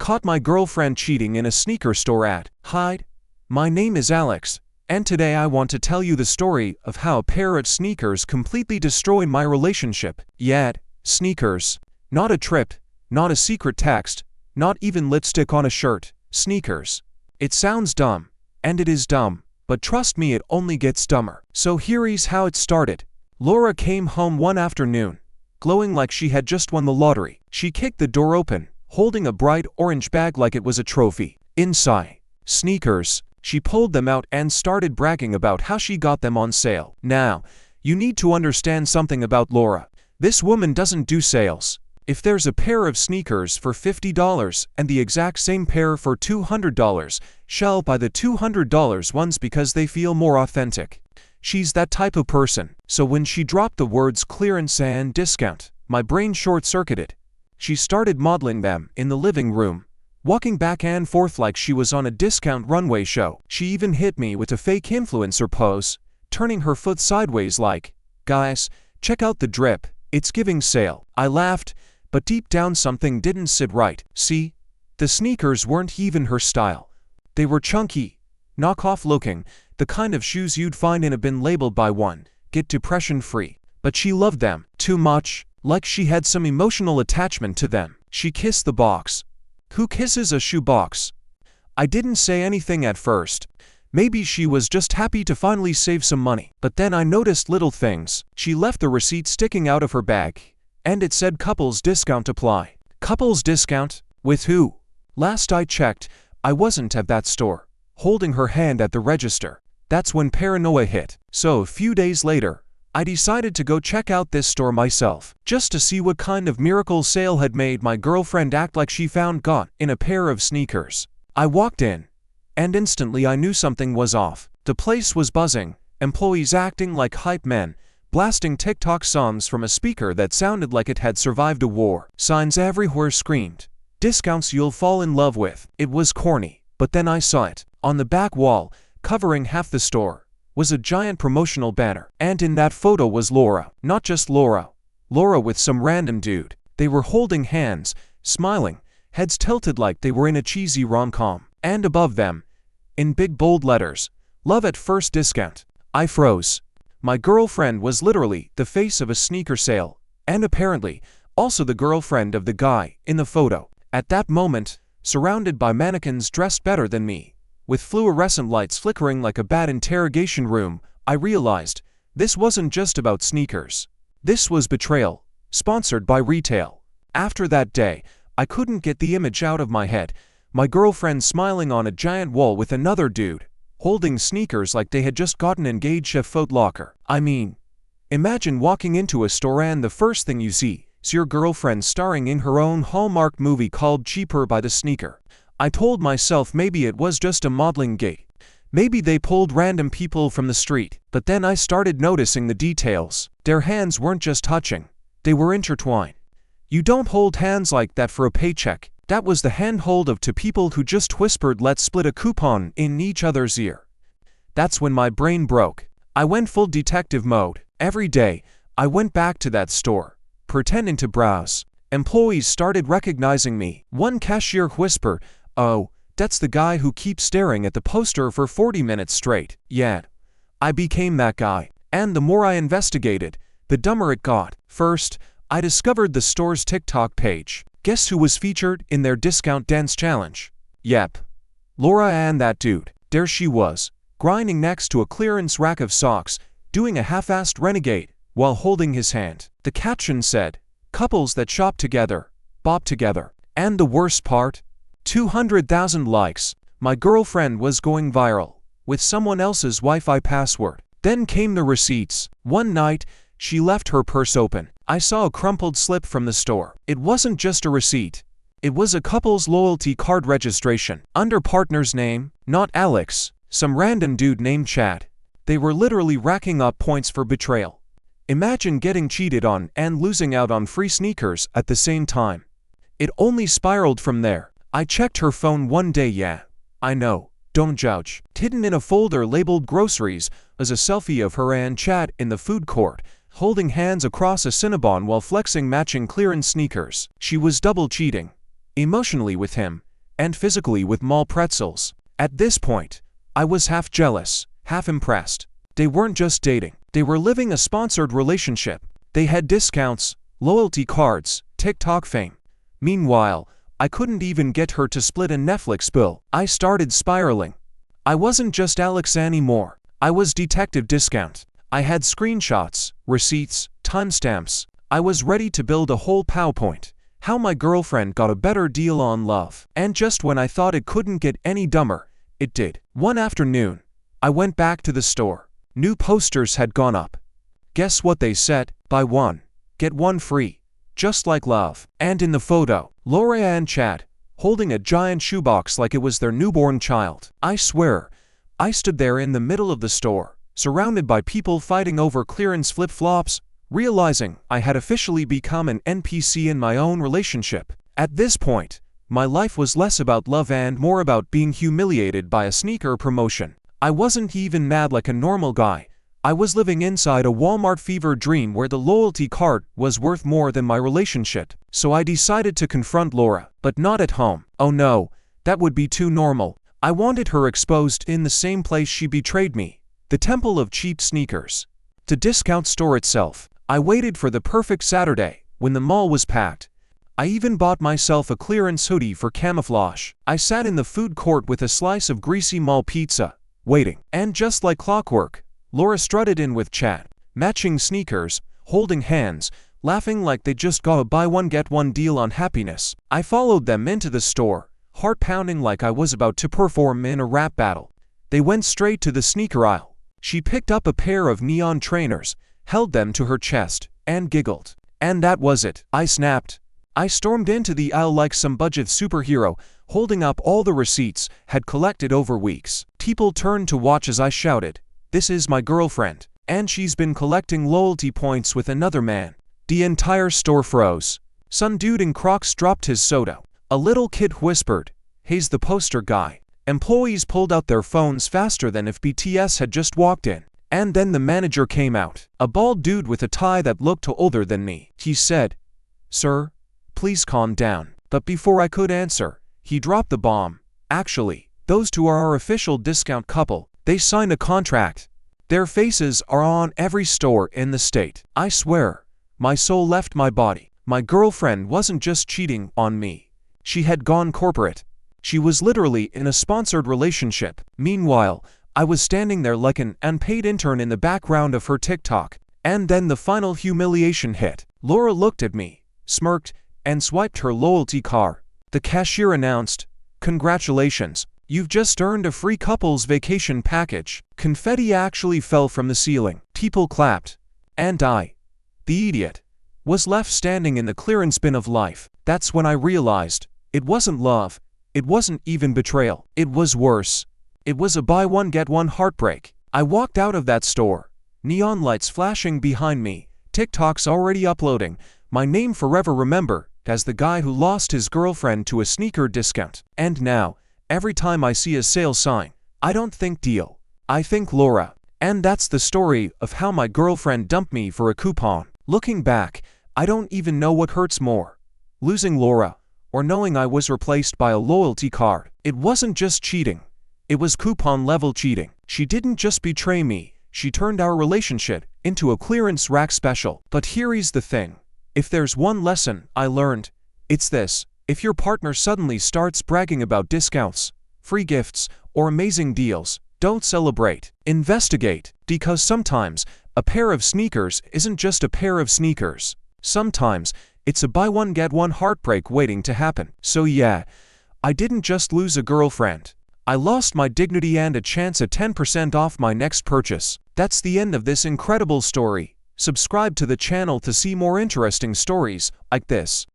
Caught my girlfriend cheating in a sneaker store at Hyde. My name is Alex, and today I want to tell you the story of how a pair of sneakers completely destroyed my relationship. Yet, sneakers. Not a trip, not a secret text, not even lipstick on a shirt. Sneakers. It sounds dumb, and it is dumb, but trust me, it only gets dumber. So here's how it started. Laura came home one afternoon, glowing like she had just won the lottery. She kicked the door open, holding a bright orange bag like it was a trophy. Inside, sneakers. She pulled them out and started bragging about how she got them on sale. Now, you need to understand something about Laura. This woman doesn't do sales. If there's a pair of sneakers for $50 and the exact same pair for $200, she'll buy the $200 ones because they feel more authentic. She's that type of person. So when she dropped the words clearance and discount, my brain short-circuited. She started modeling them in the living room, walking back and forth like she was on a discount runway show. She even hit me with a fake influencer pose, turning her foot sideways like, "Guys, check out the drip, it's giving sale." I laughed, but deep down something didn't sit right. See, the sneakers weren't even her style. They were chunky, knockoff looking, the kind of shoes you'd find in a bin labeled "Buy one, get depression free." But she loved them too much, like she had some emotional attachment to them. She kissed the box. Who kisses a shoe box? I didn't say anything at first. Maybe she was just happy to finally save some money. But then I noticed little things. She left the receipt sticking out of her bag, and it said couples discount apply. Couples discount? With who? Last I checked, I wasn't at that store, holding her hand at the register. That's when paranoia hit. So a few days later, I decided to go check out this store myself, just to see what kind of miracle sale had made my girlfriend act like she found God in a pair of sneakers. I walked in, and instantly I knew something was off. The place was buzzing, employees acting like hype men, blasting TikTok songs from a speaker that sounded like it had survived a war. Signs everywhere screamed, "Discounts you'll fall in love with." It was corny, but then I saw it. On the back wall, covering half the store, was a giant promotional banner. And in that photo was Laura. Not just Laura. Laura with some random dude. They were holding hands, smiling, heads tilted like they were in a cheesy rom-com. And above them, in big bold letters, "Love at first discount." I froze. My girlfriend was literally the face of a sneaker sale, and apparently, also the girlfriend of the guy in the photo. At that moment, surrounded by mannequins dressed better than me, with fluorescent lights flickering like a bad interrogation room, I realized this wasn't just about sneakers. This was betrayal, sponsored by retail. After that day, I couldn't get the image out of my head. My girlfriend smiling on a giant wall with another dude, holding sneakers like they had just gotten engaged at Foot Locker. I mean, imagine walking into a store and the first thing you see is your girlfriend starring in her own Hallmark movie called Cheaper by the Sneaker. I told myself maybe it was just a modeling gig. Maybe they pulled random people from the street. But then I started noticing the details. Their hands weren't just touching. They were intertwined. You don't hold hands like that for a paycheck. That was the handhold of two people who just whispered "let's split a coupon" in each other's ear. That's when my brain broke. I went full detective mode. Every day, I went back to that store, pretending to browse. Employees started recognizing me. One cashier whispered, "Oh, that's the guy who keeps staring at the poster for 40 minutes straight." Yeah, I became that guy. And the more I investigated, the dumber it got. First, I discovered the store's TikTok page. Guess who was featured in their discount dance challenge? Yep, Laura and that dude. There she was, grinding next to a clearance rack of socks, doing a half-assed renegade while holding his hand. The caption said, "Couples that shop together, bop together." And the worst part? 200,000 likes. My girlfriend was going viral with someone else's Wi-Fi password. Then came the receipts. One night, she left her purse open. I saw a crumpled slip from the store. It wasn't just a receipt. It was a couple's loyalty card registration. Under partner's name, not Alex, some random dude named Chad. They were literally racking up points for betrayal. Imagine getting cheated on and losing out on free sneakers at the same time. It only spiraled from there. I checked her phone one day. Yeah, I know, don't judge. Hidden in a folder labeled groceries was a selfie of her and Chad in the food court, holding hands across a Cinnabon while flexing matching clearance sneakers. She was double cheating, emotionally with him, and physically with mall pretzels. At this point, I was half jealous, half impressed. They weren't just dating, they were living a sponsored relationship. They had discounts, loyalty cards, TikTok fame. Meanwhile, I couldn't even get her to split a Netflix bill. I started spiraling. I wasn't just Alex anymore. I was Detective Discount. I had screenshots, receipts, timestamps. I was ready to build a whole PowerPoint. How my girlfriend got a better deal on love. And just when I thought it couldn't get any dumber, it did. One afternoon, I went back to the store. New posters had gone up. Guess what they said? Buy one, get one free. Just like love. And in the photo, Laura and Chad, holding a giant shoebox like it was their newborn child. I swear, I stood there in the middle of the store, surrounded by people fighting over clearance flip-flops, realizing I had officially become an NPC in my own relationship. At this point, my life was less about love and more about being humiliated by a sneaker promotion. I wasn't even mad like a normal guy. I was living inside a Walmart fever dream where the loyalty card was worth more than my relationship. So I decided to confront Laura, but not at home. Oh no, that would be too normal. I wanted her exposed in the same place she betrayed me, the temple of cheap sneakers. The discount store itself. I waited for the perfect Saturday, when the mall was packed. I even bought myself a clearance hoodie for camouflage. I sat in the food court with a slice of greasy mall pizza, waiting. And just like clockwork, Laura strutted in with Chad, matching sneakers, holding hands, laughing like they just got a buy one get one deal on happiness. I followed them into the store, heart pounding like I was about to perform in a rap battle. They went straight to the sneaker aisle. She picked up a pair of neon trainers, held them to her chest, and giggled. And that was it. I snapped. I stormed into the aisle like some budget superhero, holding up all the receipts had collected over weeks. People turned to watch as I shouted, "This is my girlfriend, and she's been collecting loyalty points with another man." The entire store froze. Some dude in Crocs dropped his soda. A little kid whispered, "He's the poster guy." Employees pulled out their phones faster than if BTS had just walked in. And then the manager came out. A bald dude with a tie that looked older than me. He said, "Sir, please calm down." But before I could answer, he dropped the bomb. "Actually, those two are our official discount couple. They signed a contract. Their faces are on every store in the state." I swear, my soul left my body. My girlfriend wasn't just cheating on me. She had gone corporate. She was literally in a sponsored relationship. Meanwhile, I was standing there like an unpaid intern in the background of her TikTok. And then the final humiliation hit. Laura looked at me, smirked, and swiped her loyalty card. The cashier announced, "Congratulations, you've just earned a free couple's vacation package." Confetti actually fell from the ceiling. People clapped. And I, the idiot, was left standing in the clearance bin of life. That's when I realized, it wasn't love. It wasn't even betrayal. It was worse. It was a buy one get one heartbreak. I walked out of that store, neon lights flashing behind me, TikToks already uploading, my name forever remembered as the guy who lost his girlfriend to a sneaker discount. And now, every time I see a sale sign, I don't think deal. I think Laura. And that's the story of how my girlfriend dumped me for a coupon. Looking back, I don't even know what hurts more, losing Laura or knowing I was replaced by a loyalty card. It wasn't just cheating. It was coupon-level cheating. She didn't just betray me, she turned our relationship into a clearance rack special. But here's the thing. If there's one lesson I learned, it's this. If your partner suddenly starts bragging about discounts, free gifts, or amazing deals, don't celebrate. Investigate. Because sometimes, a pair of sneakers isn't just a pair of sneakers. Sometimes, it's a buy one get one heartbreak waiting to happen. So yeah, I didn't just lose a girlfriend. I lost my dignity and a chance at 10% off my next purchase. That's the end of this incredible story. Subscribe to the channel to see more interesting stories like this.